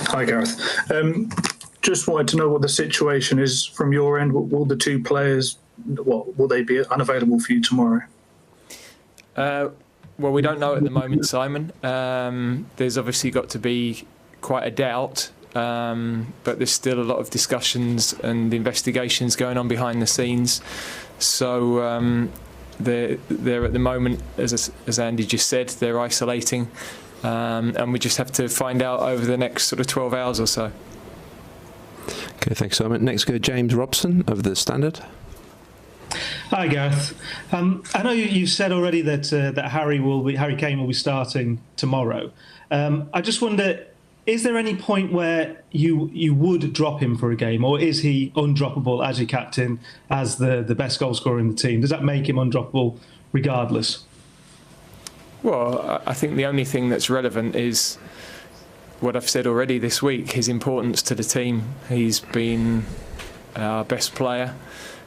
Hi, Gareth. Just wanted to know what the situation is from your end. Will the two players, will they be unavailable for you tomorrow? Well, we don't know at the moment, Simon. There's obviously got to be quite a doubt, but there's still a lot of discussions and investigations going on behind the scenes. So they're at the moment, as Andy just said, they're isolating, and we just have to find out over the next sort of 12 hours or so. Okay, thanks, Simon. Next, go James Robson of The Standard. Hi, Gareth. I know you've said already that Harry Kane will be starting tomorrow. I just wonder, is there any point where you would drop him for a game, or is he undroppable as your captain, as the best goal scorer in the team? Does that make him undroppable regardless? Well, I think the only thing that's relevant is what I've said already this week, his importance to the team. He's been our best player,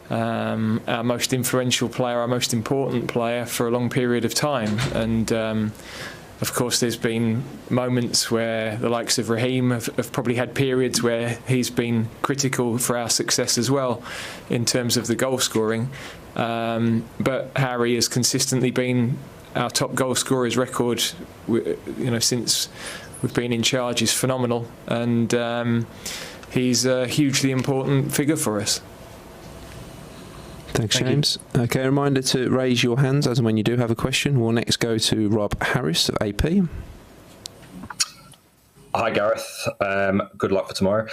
our most influential player, our most important player for a long period of time. And of course, there's been moments where the likes of Raheem have probably had periods where he's been critical for our success as well in terms of the goal scoring. But Harry has consistently been our top goal scorer. His record, since we've been in charge, is phenomenal, and he's a hugely important figure for us. Thanks, James. Okay, a reminder to raise your hands as and when you do have a question. We'll next go to Rob Harris of AP. Hi, Gareth. Good luck for tomorrow.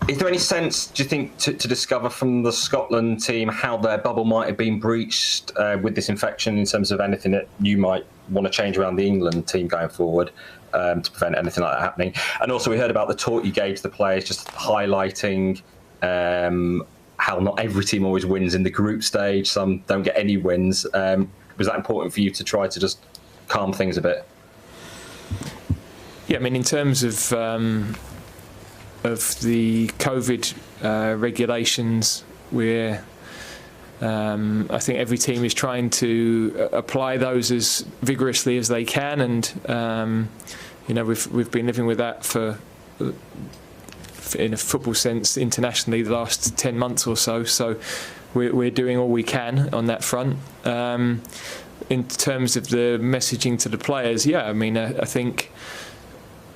Is there any sense, do you think, to discover from the Scotland team how their bubble might have been breached with this infection, in terms of anything that you might want to change around the England team going forward to prevent anything like that happening? And also, we heard about the talk you gave to the players, just highlighting how not every team always wins in the group stage. Some don't get any wins. Was that important for you to try to just calm things a bit? Yeah, I mean, in terms of the COVID regulations, I think every team is trying to apply those as vigorously as they can, and we've been living with that for, in a football sense, internationally, the last 10 months or so. So we're doing all we can on that front. In terms of the messaging to the players, I mean, I think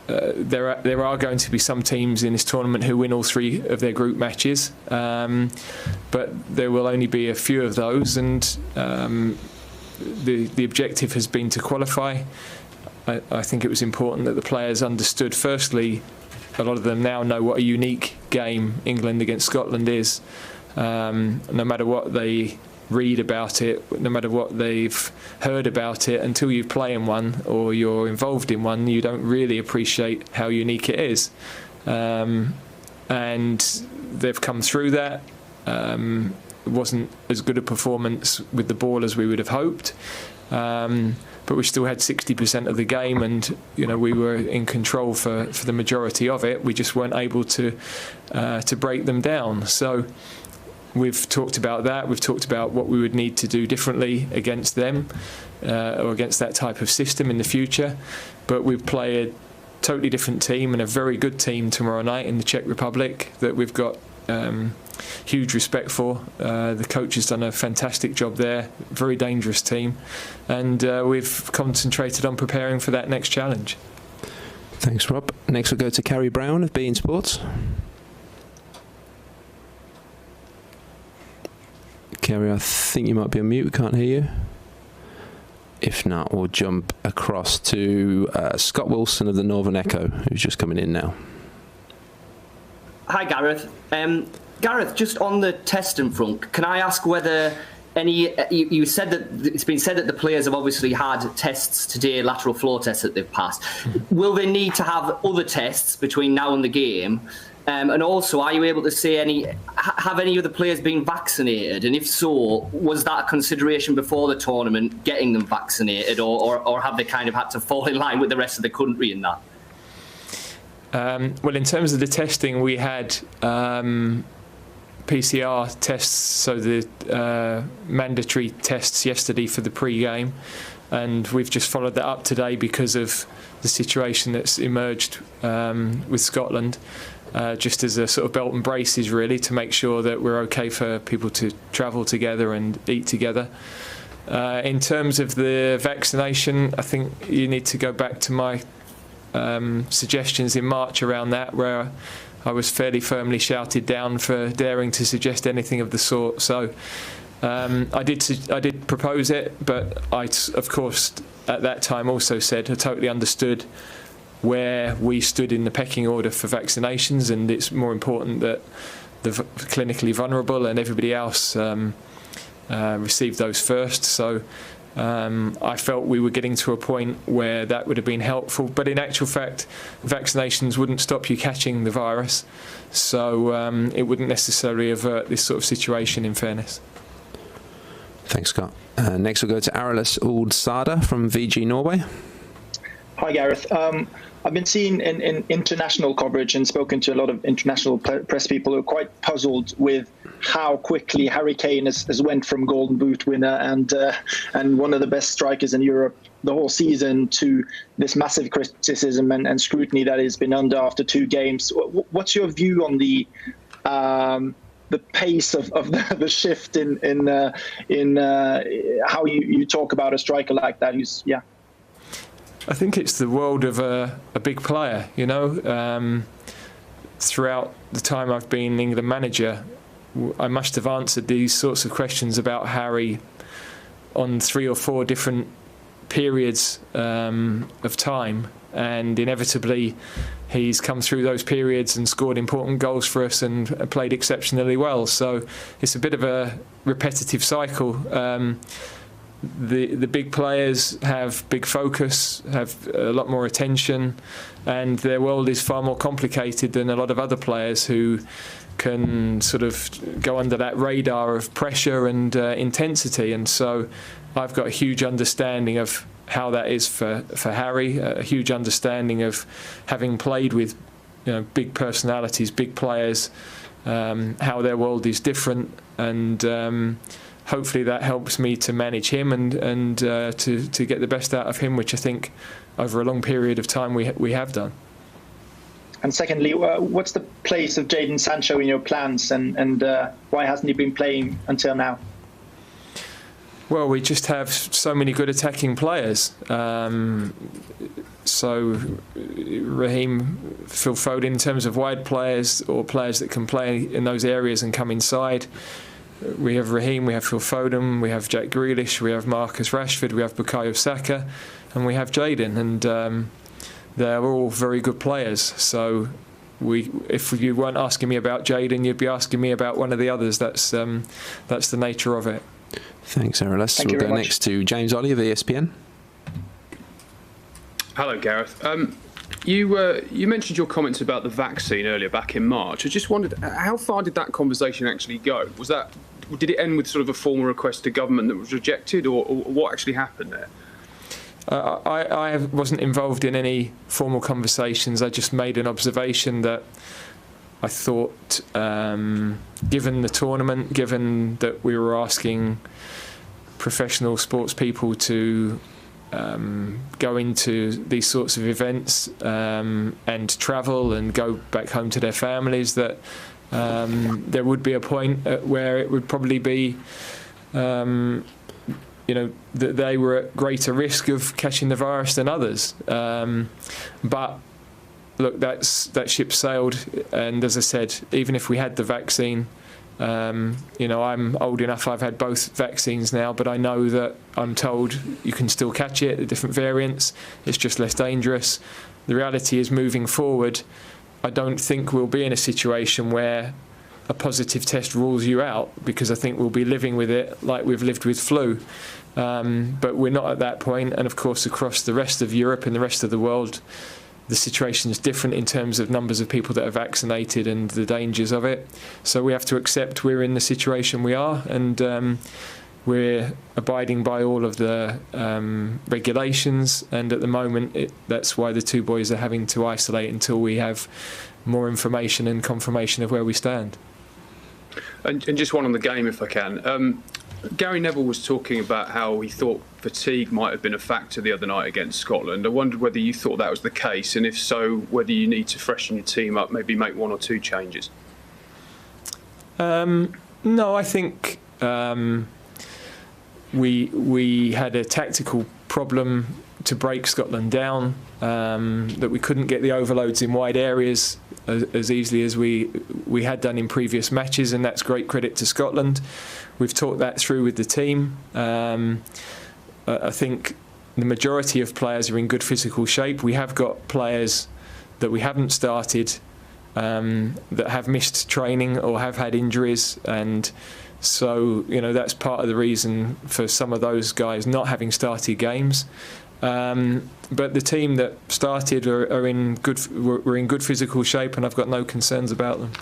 there are going to be some teams in this tournament who win all three of their group matches, but there will only be a few of those, and the objective has been to qualify. I think it was important that the players understood, firstly, a lot of them now know what a unique game England against Scotland is. No matter what they read about it, no matter what they've heard about it, until you play in one or you're involved in one, you don't really appreciate how unique it is. And they've come through that. It wasn't as good a performance with the ball as we would have hoped, but we still had 60% of the game, and we were in control for the majority of it. We just weren't able to break them down. So we've talked about that. We've talked about what we would need to do differently against them or against that type of system in the future. But we play a totally different team, and a very good team tomorrow night in the Czech Republic that we've got huge respect for. The coach has done a fantastic job there. Very dangerous team, and we've concentrated on preparing for that next challenge. Thanks, Rob. Next we'll go to Carrie Brown of beIN Sports. Kerry, I think you might be on mute. We can't hear you. If not, we'll jump across to Scott Wilson of the Northern Echo, who's just coming in now. Hi, Gareth. Gareth, just on the testing front, can I ask whether you said that it's been said that the players have obviously had tests today, lateral flow tests that they've passed. Will they need to have other tests between now and the game? And also, are you able to say have any of the players been vaccinated? And if so, was that a consideration before the tournament, getting them vaccinated, or have they kind of had to fall in line with the rest of the country in that? Well, in terms of the testing, we had PCR tests, so the mandatory tests yesterday for the pre-game. and we've just followed that up today because of the situation that's emerged with Scotland. Just as a sort of belt and braces, really, to make sure that we're okay for people to travel together and eat together. In terms of the vaccination, I think you need to go back to my suggestions in March around that, where I was fairly firmly shouted down for daring to suggest anything of the sort. So I did propose it, but I, of course, at that time also said I totally understood where we stood in the pecking order for vaccinations, and it's more important that the clinically vulnerable and everybody else received those first. So I felt we were getting to a point where that would have been helpful, but in actual fact, vaccinations wouldn't stop you catching the virus, so it wouldn't necessarily avert this sort of situation, in fairness. Thanks, Scott. Next we'll go to Arilis Old-Sada from VG Norway. Hi, Gareth. I've been seeing in international coverage and spoken to a lot of international press people who are quite puzzled with how quickly Harry Kane has went from Golden Boot winner and one of the best strikers in Europe the whole season to this massive criticism and scrutiny that he's been under after 2 games. What's your view on the pace of the shift in how you talk about a striker like that? I think it's the world of a big player, you know. Throughout the time I've been England manager, I must have answered these sorts of questions about Harry on 3 or 4 different periods of time, and inevitably he's come through those periods and scored important goals for us and played exceptionally well. So it's a bit of a repetitive cycle. The big players have big focus, have a lot more attention, and their world is far more complicated than a lot of other players who can sort of go under that radar of pressure and intensity. And so I've got a huge understanding of how that is for Harry, a huge understanding of having played with, you know, big personalities, big players, how their world is different, and hopefully that helps me to manage him and to get the best out of him, which I think over a long period of time we have done. And secondly, what's the place of Jadon Sancho in your plans, and why hasn't he been playing until now? Well, we just have so many good attacking players. So Raheem, Phil Foden, in terms of wide players or players that can play in those areas and come inside, we have Raheem, we have Phil Foden, we have Jack Grealish, we have Marcus Rashford, we have Bukayo Saka, and we have Jadon, and they're all very good players. So if you weren't asking me about Jadon, you'd be asking me about one of the others. That's the nature of it. Thanks, Arilis. We'll go next to James Ollie of ESPN. Hello, Gareth. You mentioned your comments about the vaccine earlier back in March. I just wondered, how far did that conversation actually go? Did it end with sort of a formal request to government that was rejected, or what actually happened there? I wasn't involved in any formal conversations. I just made an observation that I thought, given the tournament, given that we were asking professional sports people to go into these sorts of events and travel and go back home to their families, that there would be a point where it would probably be that they were at greater risk of catching the virus than others. But look, that ship sailed, and as I said, even if we had the vaccine, I'm old enough, I've had both vaccines now, but I know that I'm told you can still catch it, the different variants, it's just less dangerous. The reality is, moving forward, I don't think we'll be in a situation where a positive test rules you out, because I think we'll be living with it like we've lived with flu. But we're not at that point, and of course across the rest of Europe and the rest of the world, the situation is different in terms of numbers of people that are vaccinated and the dangers of it. So we have to accept we're in the situation we are, and we're abiding by all of the regulations, and at the moment that's why the two boys are having to isolate until we have more information and confirmation of where we stand. And just one on the game, if I can. Gary Neville was talking about how he thought fatigue might have been a factor the other night against Scotland. I wondered whether you thought that was the case, and if so, whether you need to freshen your team up, maybe make 1 or 2 changes. No, I think we had a tactical problem to break Scotland down, that we couldn't get the overloads in wide areas as easily as we had done in previous matches, and that's great credit to Scotland. We've talked that through with the team. I think the majority of players are in good physical shape. We have got players that we haven't started that have missed training or have had injuries, and so that's part of the reason for some of those guys not having started games. But the team that started were in good physical shape, and I've got no concerns about them.